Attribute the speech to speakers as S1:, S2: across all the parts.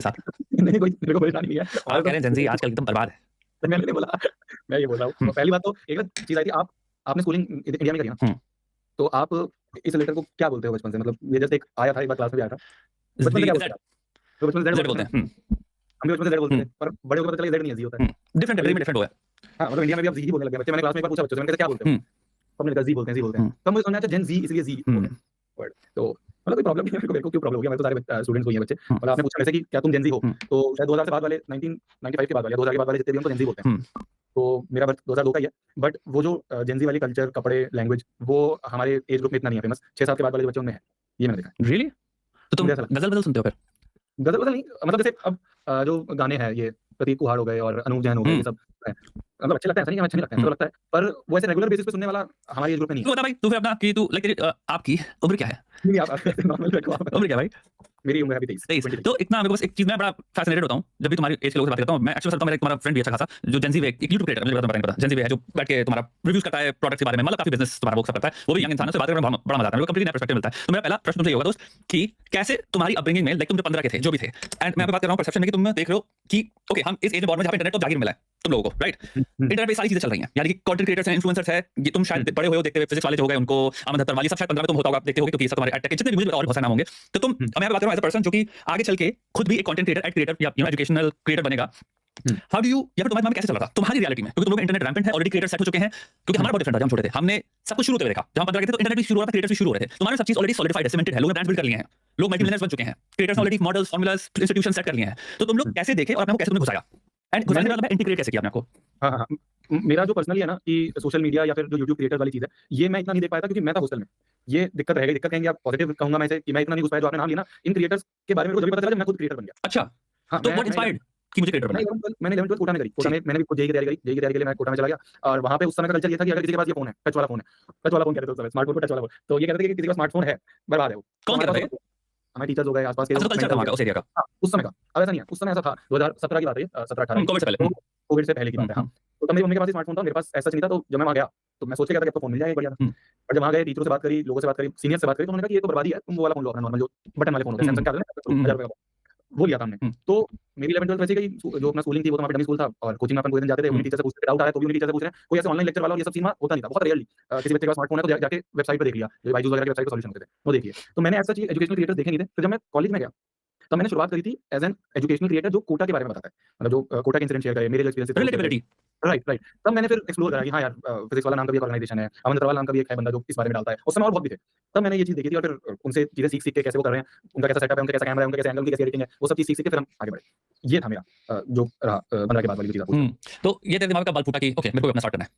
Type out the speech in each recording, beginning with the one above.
S1: साथ।
S2: नहीं कोई मेरे को परेशानी नहीं है।
S1: आप कह रहे हैं जेन ज़ी आजकल एकदम बर्बाद है।
S2: मैंने नहीं बोला। मैं ये बोल रहा हूँ पहली बात तो एक ना चीज़ आई थी आपने स्कूलिंग इंडिया में करी ना?
S1: हुँ।
S2: तो आप इस लेटर को क्या बोलते हो बचपन से? मतलब ये जैसे एक आया था एक बार क्लास में भी आया था। बचपन से क्या बोलते
S1: ज़ेड
S2: थे आप? तो बचपन से ज़ेड
S1: ज़ेड
S2: बोलते थे
S1: बोलते
S2: ना?
S1: हैं। हुँ,
S2: हम भी बचपन से ज़ेड बोलते
S1: हुँ,
S2: थे, पर बड़े होकर पता चला ज़ेड नहीं है, ज़ी होता है।
S1: हुँ। डिफरेंट है,
S2: तो
S1: वेरी
S2: ये
S1: में डिफरेंट हुआ है।
S2: हाँ, मतलब इंडिया में भी अब ज़ी बोलने लग गए बच्चे। मैंने क्लास में एक बार पूछा बच्चों से, मैंने कहा क्या बोलते हो?
S1: हुँ,
S2: सबने कहा ज़ी बोलते हैं, ज़ी बोलते हैं।
S1: हुँ,
S2: तब मुझे समझ आया अच्छा जेन ज़ी इसलिए ज़ी हो
S1: हुँ,
S2: गया वर्ड। तो मतलब कोई प्रॉब्लम नहीं है मेरे को क्यों प्रॉब्लम होगी? हमारे तो सारे स्टूडेंट्स वही हैं बच्चे।
S1: हुँ,
S2: मतलब आपने पूछा मेरे से कि क्या तुम जेन ज़ी हो?
S1: हुँ,
S2: तो शायद 2000 से बाद वाले 1995 के बाद वाले या 2000 के बाद वाले जितने भी हैं उनको जेन ज़ी बोलते हैं।
S1: हुँ।
S2: तो मेरा बर्थ 2002 का ही है। बट वो जो जेन ज़ी वाली कल्चर, कपड़े, लैंग्वेज वो हमारे एज ग्रुप में इतना नहीं है फेमस। 6-7 के बाद वाले जो बच्चे उनमें है। ये मैंने देखा है।
S1: रियली? तो तुम
S2: मुझे ऐसा लगता
S1: गज़ल-वज़ल सुनते हो फिर?
S2: है। गज़ल-वज़ल नहीं मतलब जैसे अब जो गाने हैं ये प्रतीक कुहाड़ हो गए और अनूप जैन हो गए
S1: हुँ,
S2: ये सब हैं। मतलब अच्छे लगते हैं, ऐसा नहीं है हमें अच्छे नहीं लगते हैं,
S1: हुँ।
S2: अच्छा तो लगता है। पर वो ऐसे रेगुलर बेसिस पे सुनने वाला हमारे एज ग्रुप में नहीं है।
S1: तू बता भाई, तू फिर अपना कि तू लाइक तेरी आपकी उम्र क्या है?
S2: नहीं, नहीं आप ऐसे नॉर्मल रखो आप।
S1: उम्र क्या है भाई?
S2: मेरी उम्र है अभी 23
S1: 23।
S2: 23
S1: तो इतना मेरे को बस एक चीज़ में बड़ा फ़ैसिनेटेड होता हूँ, जब भी तुम्हारी एज के लोगों से बात करता हूँ। मैं एक्चुअली बताता हूँ, मेरा एक तुम्हारा फ्रेंड भी अच्छा खासा, जो जेन ज़ी वे एक यूट्यूब क्रिएटर, मुझे पता नहीं पता, जेन ज़ी वे है, जो बैठ के तुम्हारा रिव्यूज़ करता है प्रोडक्ट्स के बारे में, मतलब काफ़ी बिज़नेस तुम्हारा वो सब करता है। वो भी यंग इंसान है, उससे बात करने में बड़ा मज़ा आता है। मेरे को कंप्लीटली नया पर्सपेक्टिव मिलता है। तो मेरा पहला प्रश्न तुमसे ये होगा दोस्त कि कैसे तुम्हारी अपब्रिंगिंग में लाइक तुम जो 15 के थे, जो भी थे, एंड मैं यहाँ पे बात कर रहा हूँ परसेप्शन में कि तुम देख रहे हो कि ओके, हम इस एज में बॉर्न में जहाँ पे इंटरनेट तो जागीर मिला है तुम लोगों को, राइट?
S2: हुँ, हुँ,
S1: इंटरनेट पे सारी चीज़ें चल रही हैं। यानी कि कंटेंट क्रिएटर्स हैं, इन्फ्लुएंसर्स हैं, ये तुम
S2: हुँ,
S1: शायद बड़े हुए हो देखते हुए, फिजिक्स वाले जो हो गए उनको, अमन दत्तर वाली सब शायद 15 में तुम होता होगा, आप देखते होगे क्योंकि ये सब तुम्हारे एड टेक के जितने भी मुझे और बहुत सारे नाम होंगे। तो तुम
S2: हुँ,
S1: अब मैं बात कर रहा हूँ एज़ अ पर्सन जो कि आगे चल के खुद भी एक कंटेंट क्रिएटर, एड क्रिएटर या एजुकेशनल क्रिएटर बनेगा।
S2: हुँ,
S1: हाउ डू यू या फिर तुम्हारे दिमाग में कैसे चल रहा था? तुम्हारी रियलिटी में, क्योंकि तुम लोग इंटरनेट रैम्पेंट है, ऑलरेडी क्रिएटर्स सेट हो चुके हैं, क्योंकि
S2: हुँ,
S1: हमारा बहुत डिफरेंट था जब हम छोटे थे। हमने सब कुछ शुरू होते हुए देखा। जब हम 15 के थे तो इंटरनेट भी शुरू हो रहा था, क्रिएटर्स भी शुरू हो रहे थे। तुम्हारे में सब चीज़ ऑलरेडी सॉलिडिफाइड है, सीमेंटेड है, लोगों ने ब्रांड्स बिल्ड कर लिए हैं। लोग
S2: हुँ,
S1: मल्टीमिलियनर्स बन चुके हैं। क्रिएटर्स ने
S2: हुँ,
S1: already models, formulas, institution set कर लिए हैं। तो तुम लोग
S2: हुँ।
S1: कैसे देखे और अपने को कैसे तुमने घुसाया? एंड घुसाने
S2: मैंने
S1: का मतलब है इंटीग्रेट कैसे किया अपने आप को?
S2: हाँ, हाँ, हाँ। मेरा जो पर्सनली है ना कि सोशल मीडिया या फिर जो यूट्यूब क्रिएटर वाली चीज़ है, ये मैं इतना नहीं देख पाया था क्योंकि मैं था हॉस्टल में। ये दिक्कत रह गई, दिक्कत कहेंगे आप पॉजिटिव कहूँगा मैं इसे कि मैं इतना नहीं घुस पाया जो आपने नाम लिया ना, इन क्रिएटर्स के बारे में मेरे को जभी पता चला जब मैं खुद क्रिएटर बन गया।
S1: अच्छा,
S2: हाँ,
S1: तो व्हाट
S2: मैं 11
S1: इंस्पायर्ड कि मुझे क्रिएटर बनना
S2: मैं
S1: है?
S2: 11-12 मैंने 11-12 कोटा में करी। कोटा
S1: ठीक।
S2: में मैंने भी खुद जेईई की तैयारी करी। जेईई की तैयारी के लिए मैं कोटा में चला गया और वहाँ पे उस समय का कल्चर ये था कि अगर किसी के पास ये फ़ोन है, टच वाला फ़ोन है, टच वाला फ़ोन कहते थे उस समय, स्मार्टफ़ोन को टच वाला फ़ोन। तो ये कहते थे कि किसी के पास स्मार्टफ़ोन है, बर्बाद है वो। तो
S1: कौन
S2: हमारे
S1: कहता
S2: पास
S1: था
S2: होता
S1: ये?
S2: था हमारे टीचर्स हो गए, आस-पास के
S1: अच्छा,
S2: जो
S1: तो कल्चर था
S2: मेंटर्स
S1: वहाँ
S2: थे
S1: का उस एरिया का।
S2: हाँ, उस समय का। अब ऐसा नहीं है, उस समय ऐसा था 2017 की बात है ये 17-18 की।
S1: कोविड से पहले।
S2: तो कोविड से पहले की
S1: हुँ,
S2: बात है, हाँ।
S1: हुँ,
S2: तो तब मेरी मम्मी के पास ही स्मार्टफ़ोन था, मेरे पास ऐसा नहीं था तो जब मैं वहाँ गया, तो मैं सोच के गया था कि अब तो फ़ोन मिल जाएगा एक बढ़िया सा।
S1: हुँ,
S2: और जब वहाँ गए टीचरों से बात करी, लोगों से बात करी, सीनियर से बात करी तो उन्होंने कहा कि ये तो बर्बादी है, तुम वो वाला फ़ोन लो अपना नॉर्मल जो बटन वाले फ़ोन होते हैं,
S1: हुँ,
S2: सैमसंग
S1: हुँ,
S2: के आते हैं ना
S1: हुँ, हुँ,
S2: ₹1000 का। वो लिया था हमने।
S1: हुँ,
S2: तो मेरी 11th-12th वैसे ही गई जो अपना स्कूलिंग थी वो तो वहाँ पे डमी स्कूल था और कोचिंग में अपन पूरे दिन जाते थे, उन्हीं
S1: हुँ,
S2: टीचर से पूछते थे, डाउट आया तो भी उन्हीं टीचर से पूछ रहे हैं। कोई ऐसे ऑनलाइन लेक्चर वाला और ये सब सीन वहाँ होता नहीं था, बहुत रेयरली किसी बच्चे के पास स्मार्टफ़ोन है तो जाके वेबसाइट पे देख लिया, जो बायजूस वगैरह की वेबसाइट पे सॉल्यूशन होते थे, वो देखिए। तो मैंने ऐसा चीज़ एजुकेशनल क्रिएटर्स देखे नहीं थे। फिर जब मैं कॉलेज में गया, तब मैंने शुरुआत करी थी एज़ एन एजुकेशनल क्रिएटर जो कोटा के बारे में बताता है। मतलब जो कोटा के इंसिडेंट शेयर करे, मेरे जो एक्सपीरियंस थे वो शेयर करे।
S1: रिलेटेबिलिटी।
S2: Right, right. तब मैंने फिर एक्सप्लोर करा कि हाँ यार फिजिक्स वाला नाम का भी एक ऑर्गनाइजेशन है, अमन अग्रवाल नाम का भी एक है बंदा जो इस बारे में डालता है। उस समय और बहुत भी थे। तब मैंने ये चीज़ देखी थी और फिर उनसे चीज़ें सीख-सीख के कैसे वो कर रहे हैं, उनका कैसा सेटअप है, उनका कैसा कैमरा है, उनका कैसा एंगल, उनकी कैसी एडिटिंग है, वो सब चीज़ सीख-सीख के फिर हम आगे बढ़े। ये था मेरा जो रहा 15 के बाद वाली जो चीज़ आप पूछ रहे
S1: हुँ,
S2: हो।
S1: तो ये तेरे दिमाग का बल्ब फूटा कि ओके, मेरे को भी अपना स्टार्ट करना है।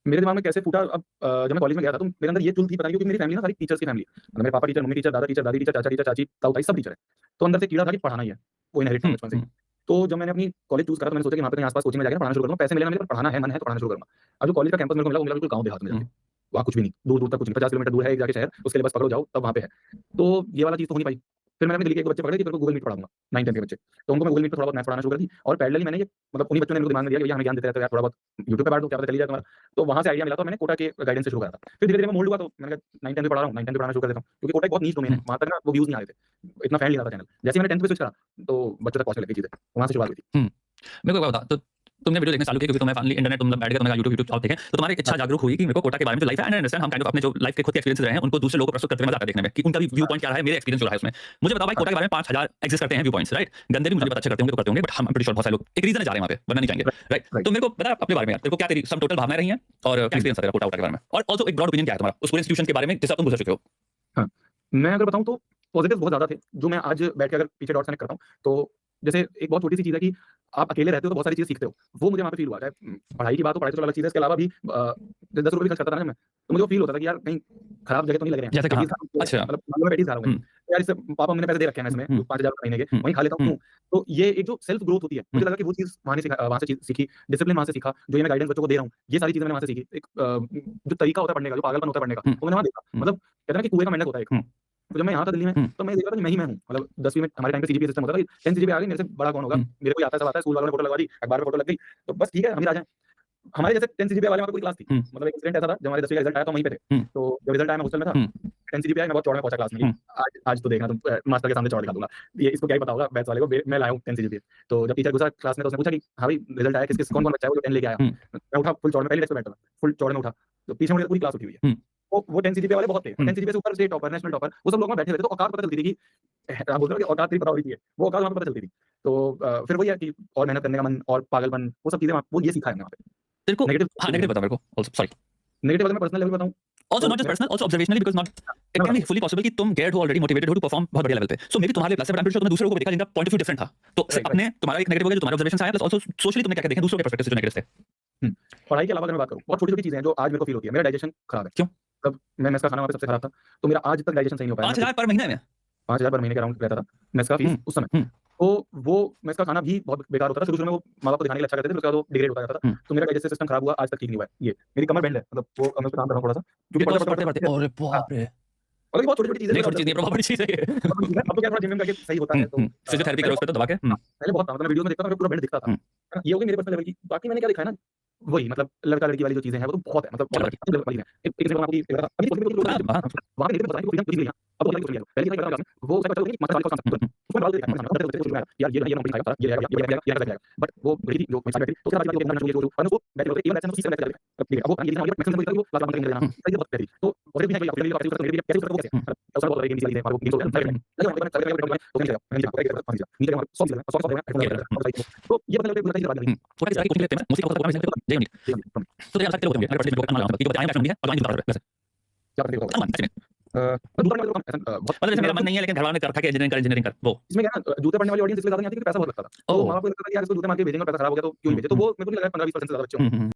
S2: मेरे दिमाग में कैसे फूटा अब जब मैं कॉलेज में गया था तो मेरे अंदर ये चुल थी पता नहीं क्योंकि मेरी फैमिली ना सारी टीचर्स की फैमिली है। मतलब मेरे पापा टीचर, मम्मी टीचर, दादा टीचर, दादी टीचर, चाचा टीचर, चाची, ताऊ ताई सब टीचर है। तो अंदर से कीड़ा था कि पढ़ाना ही है। वो इनहेरिट था
S1: हुँ,
S2: बचपन से ही।
S1: हुँ,
S2: तो जब मैंने अपनी कॉलेज चूज़ करा तो मैंने सोचा कि वहाँ पे कहीं आस-पास कोचिंग में जाके ना पढ़ाना शुरू करूँगा। पैसे मिले ना मिले पर पढ़ाना है, मन है तो पढ़ाना शुरू करूँगा। अब जो कॉलेज का कैंपस मेरे को मिला वो मिला बिल्कुल गाँव देहात में
S1: हुँ,
S2: जाके। वहाँ कुछ भी नहीं, दूर-दूर तक कुछ नहीं, 50 किलोमीटर दूर है एक जाके शहर, उसके लिए बस पकड़ो जाओ तब वहाँ पे है। तो ये वाला चीज़ तो हो नहीं पाई। फिर मैंने अपने दिल्ली के एक बच्चे पकड़े कि तेरे को गूगल मीट पढ़ाऊँगा, 9th-10th के बच्चे। तो उनको मैं गूगल मीट पे थोड़ा बहुत मैथ्स पढ़ाना शुरू कर दी और पैरेलली मैंने ये मतलब उन्हीं बच्चों ने मेरे को दिमाग में दिया कि भैया हमें ज्ञान देते रहते हो यार थोड़ा बहुत यूट्यूब पे बाँट दो क्या पता चल ही जाए तुम्हारा। तो वहाँ से आइडिया मिला तो मैंने कोटा के गाइडेंस से शुरू करा था। फिर धीरे-धीरे मैं मोल्ड हुआ तो मैंने कहा 9th-10th में पढ़ा रहा हूँ, 9th-10th में पढ़ाना शुरू कर देता हूँ। क्योंकि कोटा एक बहुत नीश डोमेन है,
S1: हुँ।
S2: वहाँ तक ना वो व्यूज़ नहीं आ रहे थे। इतना फैल नहीं रहा था चैनल। जैसे ही मैंने 10th पे स्विच करा, तो बच्चों तक पहुँचने लग गई चीज़ें। वहाँ से शुरुआत हुई थी।
S1: हुँ। मेरे को एक बात बता, तो तुमने वीडियो देखना चालू किया क्योंकि तुम्हें फाइनली इंटरनेट तुम मतलब बैठ गए, तुमने कहा यूट्यूब यूट्यूब आप देखें, तो तुम्हारी
S2: हाँ,
S1: इच्छा जागरूक हुई कि मेरे को कोटा के बारे में जो लाइफ है एंड अंडरस्टैंड हम काइंड ऑफ अपने जो लाइफ के खुद के एक्सपीरियंसेस रहे हैं, उनको दूसरे लोगों को प्रस्तुत करते हुए मज़ा आता है देखने में कि उनका भी व्यू
S2: हाँ,
S1: पॉइंट क्या रहा है, मेरे एक्सपीरियंस जो रहा है उसमें। मुझे बताओ भाई
S2: हाँ,
S1: कोटा के बारे में 5000 एक्सिस्ट करते हैं व्यू पॉइंट्स, राइट? गंदे भी मुझे
S2: हाँ,
S1: नहीं पता अच्छे करते होंगे तो करते होंगे, बट हम आई एम प्रीटी श्योर बहुत सारे लोग एक रीज़न है जा रहे हैं वहाँ पे, वरना नहीं जाएँगे,
S2: राइट,
S1: राइट?
S2: राइट।
S1: तो मेरे को बता अपने बारे में यार, तेरे को क्या तेरी सम टोटल भावनाएँ रही हैं और क्या
S2: हुँ,
S1: एक्सपीरियंस था तेरा कोटा वोटा के बारे में? और आल्सो एक ब्रॉड ओपिनियन क्या है तुम्हारा उस पूरे इंस्टीट्यूशन के बारे में जिससे तुम गुज़र चुके हो?
S2: हाँ। मैं अगर बताऊँ तो पॉज़िटिव्स बहुत ज़्यादा थे, जो मैं आज बैठ के अगर पीछे डॉट्स कनेक्ट करता हूँ, तो जैसे एक बहुत छोटी-सी चीज़ है कि आप अकेले रहते हो तो बहुत सारी चीज़ें सीखते हो। वो मुझे वहाँ पे फ़ील हुआ। चाहे पढ़ाई की बात हो, पढ़ाई तो चलो अलग चीज़ है, इसके अलावा भी ₹10 भी खर्च करता था ना मैं, तो मुझे वो फ़ील होता था कि यार कहीं खराब जगह तो नहीं लग रहे हैं।
S1: जैसे कहाँ?
S2: पेटीज़ खा रहा हूँ
S1: अच्छा।
S2: मतलब मान लो मैं पेटीज़ खा रहा हूँ
S1: हुँ,
S2: कहीं, तो यार इससे पापा-मम्मी ने पैसे दे रखे हैं मेस
S1: हुँ,
S2: में,
S1: हुँ,
S2: जो 5000 महीने के,
S1: हुँ,
S2: वहीं खा लेता हूँ
S1: हुँ,
S2: क्यों? तो ये एक जो सेल्फ ग्रोथ होती है,
S1: हुँ,
S2: मुझे लगा कि वो चीज़ वहाँ से सीखी, डिसिप्लिन वहाँ से सीखा, जो ये मैं गाइडेंस बच्चों को दे रहा हूँ, ये सारी चीज़ें मैंने वहाँ से सीखी। एक जो तरीका होता है पढ़ने का, जो पागलपन होता है पढ़ने का,
S1: हुँ,
S2: वो मैंने वहाँ देखा।
S1: हुँ,
S2: मतलब कहते हैं ना कि कुएँ का मेंढक होता है एक।
S1: हुँ,
S2: तो जब मैं यहाँ था दिल्ली में,
S1: हुँ,
S2: तो मैं देख रहा था कि मैं ही मैं हूँ। मतलब 10वीं में हमारे टाइम पे सीजीपीए सिस्टम होता था कि 10 सीजीपीए आ गई, मेरे से बड़ा कौन होगा?
S1: हुँ,
S2: मेरे को ही आता है, सब आता है, स्कूल वालों ने फोटो लगवा दी, अखबार में फोटो लग गई, तो बस ठीक है, हम ही राजा हैं। हमारे जैसे 10 सीजीपीए वाले हमारी पूरी क्लास थी।
S1: हुँ।
S2: मतलब एक इंसिडेंट ऐसा था, जब हमारे 10वीं का रिजल्ट आया तो हम वहीं पे थे।
S1: हुँ।
S2: तो जब रिजल्ट आया मैं हॉस्टल में था,
S1: हुँ।
S2: 10 सीजीपीए मैं बहुत चौड़ में पहुँचा क्लास में कि आज आज तो देखना तुम मास्टर के सामने चौड़ दिखा दूँगा। ये इसको क्या ही पता होगा मैथ्स वाले को मैं लाया हूँ 10 सीजीपीए। तो जब टीचर घुसा क्लास में तो उसने पूछा कि हाँ भाई रिजल्ट आया किस-किस कौन-कौन बच्चा है वो जो 10 लेके आया?
S1: हुँ।
S2: मैं उठा फुल चौड़ में पहले डेस्क पे बैठा था, फुल चौड़ में उठा। तो पीछे मुड़ी पूरी क्लास उठी हुई है।
S1: हुँ।
S2: वो 10 सीजीपीए वाले बहुत थे।
S1: हुँ।
S2: 10 सीजीपीए से ऊपर स्टेट टॉपर, नेशनल टॉपर वो सब लोग वहाँ बैठे हुए थे तो औकात पता चलती थी कि आप बोल रहे हो कि औकात तेरी पता होनी चाहिए। वो औकात वहाँ पे पता चलती थी। तो फिर वही है कि और मेहनत करने का मन और पागलपन वो सब चीज़ें वहाँ वो ये सीखा है हमने वहाँ पे।
S1: तेरे को
S2: नेगेटिव
S1: हाँ, नेगेटिव बता मेरे को ऑल्सो सॉरी।
S2: नेगेटिव अगर मैं पर्सनल लेवल पे बताऊँ
S1: Also
S2: तो
S1: not just
S2: मेरा
S1: personal, also observationally because not it
S2: मैं
S1: can be
S2: बताऊँ
S1: fully possible कि तुम गेट हो ऑलरेडी मोटिवेटेड हो टू परफॉर्म बहुत बढ़िया लेवल पे. So maybe तुम्हारे प्लस है, but I'm pretty sure तुमने दूसरे लोगों को भी देखा जिनका पॉइंट ऑफ व्यू डिफरेंट था. तो
S2: राइट,
S1: अपने तुम्हारा एक नेगेटिव हो गया जो तुम्हारे ऑब्जर्वेशन से आया, प्लस आल्सो सोशली तुमने क्या-क्या देखे दूसरों के पर्सपेक्टिव से जो नेगेटिव थे.
S2: हुँ। पढ़ाई के अलावा अगर मैं बात करूँ, बहुत छोटी-छोटी चीज़ें हैं जो आज मेरे को फ़ील होती है। मेरा डाइजेशन खराब है।
S1: क्यों?
S2: मतलब मैं मेस का खाना वहाँ पे सबसे खराब था, तो मेरा आज तक डाइजेशन सही नहीं हो पाया।
S1: 5,000 पर महीने में?
S2: 5000 पर महीने के अराउंड रहता था मेस का फीस
S1: हुँ,
S2: उस समय।
S1: हुँ,
S2: तो वो मेस का खाना भी बहुत बेकार होता था। शुरू-शुरू में वो माँ-बाप को दिखाने के लिए अच्छा करते थे, फिर उसके बाद वो डिग्रेड होता जाता था।
S1: हुँ.
S2: तो मेरा डाइजेस्टिव सिस्टम खराब हुआ, आज तक ठीक नहीं हुआ है ये। मेरी कमर बेंड है, मतलब वो मैं उस पे काम कर रहा हूँ थोड़ा-सा। क्योंकि
S1: बिकॉज़
S2: पढ़ते-पढ़ते
S1: पढ़ते-पढ़ते अरे
S2: हाँ,
S1: बाप रे!
S2: मतलब ये बहुत छोटी-छोटी चीज़ें
S1: नहीं
S2: जो
S1: छोटी चीज़ नहीं है, बहुत बड़ी चीज़ है ये.
S2: अब तो क्या थोड़ा जिम-विम करके सही होता है तो
S1: फिजियोथेरेपी
S2: पहले
S1: करो उस पे तो दबा के.
S2: हाँ, पहले बहुत था मतलब मैं वीडियो में देखता था मेरा पूरा बेंड दिखता था।
S1: हुँ.
S2: है ना? ये हो गई मेरे पर्सनल लेवल की। बाकी मैंने क्या देखा है ना, वही मतलब लड़का-लड़की वाली जो चीज़ें हैं वो तो बहुत है मतलब
S1: चलो
S2: बहुत लेवल वाली है। एक एक एग्जांपल आपको ये बता अभी तो
S1: हाँ, हाँ.
S2: वहाँ पे देखिए बताया कि फ्रीडम किसी के लिए अब तो पहले पहले क्या क्लास में वो उसका बच्चा कि मास्टर वाले का
S1: हुँ,
S2: उसमें डाल दिया सामने यार ये नंबर दिखाएगा ये आएगा बट वो गई थी जो मेरे साथ बैठी तो उसके बाद ये जो और उसको बैठ गए इवन लेसन सीखने लगे ठीक है अब वो ये मैक्सिमम कोई वो क्लास बंद करके देना ये बहुत बेहतरीन तो और भी है कोई अपनी कैसे उसको कैसे उसका बहुत गेम चली है और गेम हो गया नीचे हमारे सॉफ्ट तो ये मतलब एक बात नहीं
S1: थोड़ा इस तरह की कोचिंग लेते हैं मोस्टली आपको पता है जय यूनिट. तो तेरे साथ लोग होंगे मेरे पर्सनल लोग मान कि बताएं बैकग्राउंड है और ज्वाइन कर वैसे.
S2: क्या करते हो
S1: अनुमान सच में.
S2: दूसरा नंबर बहुत
S1: मतलब जैसे मेरा मन नहीं है लेकिन घर वालों ने कर रखा है कि इंजीनियरिंग कर वो.
S2: इसमें क्या ना जूते पहनने वाली ऑडियंस इसलिए ज्यादा नहीं आती क्योंकि पैसा बहुत लगता था तो
S1: ओह.
S2: माँ बाप को लगता था कि यार इसको जूते मार के भेजेंगे पैसा खराब हो गया तो क्यों नहीं भेजे तो वो मेरे को नहीं लगा 15-20% से ज्यादा बच्चे होंगे
S1: हुँ, हुँ.